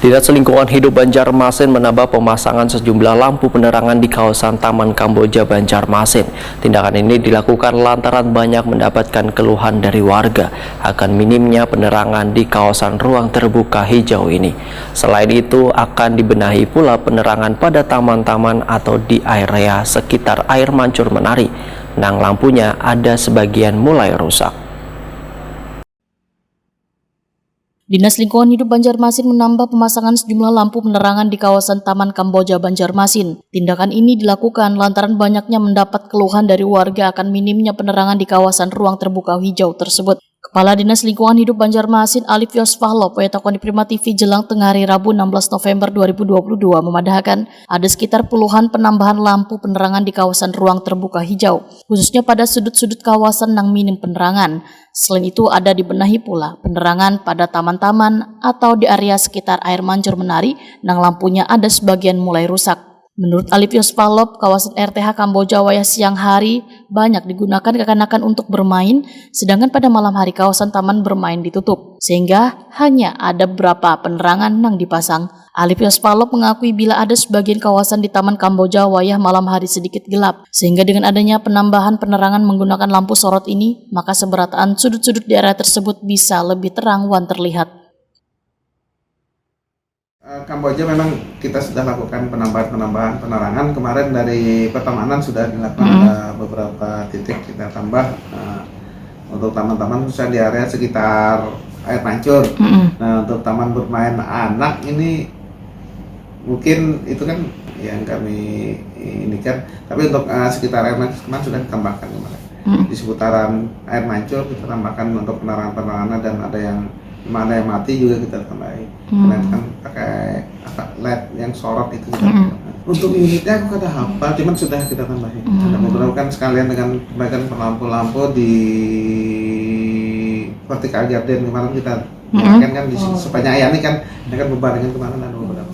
Dinas Lingkungan Hidup Banjarmasin menambah pemasangan sejumlah lampu penerangan di kawasan Taman Kamboja, Banjarmasin. Tindakan ini dilakukan lantaran banyak mendapatkan keluhan dari warga akan minimnya penerangan di kawasan ruang terbuka hijau ini. Selain itu, akan dibenahi pula penerangan pada taman-taman atau di area sekitar air mancur menari. Nang lampunya ada sebagian mulai rusak. Dinas Lingkungan Hidup Banjarmasin menambah pemasangan sejumlah lampu penerangan di kawasan Taman Kamboja, Banjarmasin. Tindakan ini dilakukan lantaran banyaknya mendapat keluhan dari warga akan minimnya penerangan di kawasan ruang terbuka hijau tersebut. Kepala Dinas Lingkungan Hidup Banjarmasin Alif Yosfahlo Poetakon di Prima TV jelang tengah hari Rabu 16 November 2022 memadahkan ada sekitar puluhan penambahan lampu penerangan di kawasan ruang terbuka hijau, khususnya pada sudut-sudut kawasan yang minim penerangan. Selain itu ada dibenahi pula penerangan pada taman-taman atau di area sekitar air mancur menari yang lampunya ada sebagian mulai rusak. Menurut Alif Yosfahlo, kawasan RTH Kamboja wayah siang hari banyak digunakan kekanak-kanakan untuk bermain, sedangkan pada malam hari kawasan taman bermain ditutup, sehingga hanya ada beberapa penerangan yang dipasang. Alif Yosfahlo mengakui bila ada sebagian kawasan di Taman Kamboja wayah malam hari sedikit gelap, sehingga dengan adanya penambahan penerangan menggunakan lampu sorot ini, maka seberataan sudut-sudut di area tersebut bisa lebih terang wan terlihat. Kamboja memang kita sudah lakukan penambahan penerangan. Kemarin dari pertamanan sudah dilakukan beberapa titik kita tambah untuk taman-taman khususnya di area sekitar air mancur. Nah, untuk taman bermain anak ini mungkin itu kan yang kami indikan, tapi untuk sekitar air mancur kemarin sudah ditambahkan kemarin. Di seputaran air mancur kita tambahkan untuk penerangan-penerangan dan ada yang mana yang mati juga kita tambahin. Karena kan pakai LED yang sorot itu kita untuk unitnya aku kata hafal, cuman sudah kita tambahin. Ada beberapa kan sekalian dengan perbaikan lampu-lampu di vertical garden kemarin kita kan di sepanjang ini kan bebarengan kemarin ada beberapa.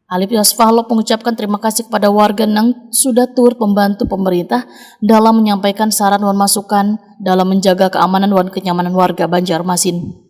Alif Yosfahlo mengucapkan terima kasih kepada warga yang sudah turut membantu pemerintah dalam menyampaikan saran dan masukan dalam menjaga keamanan dan kenyamanan warga Banjarmasin.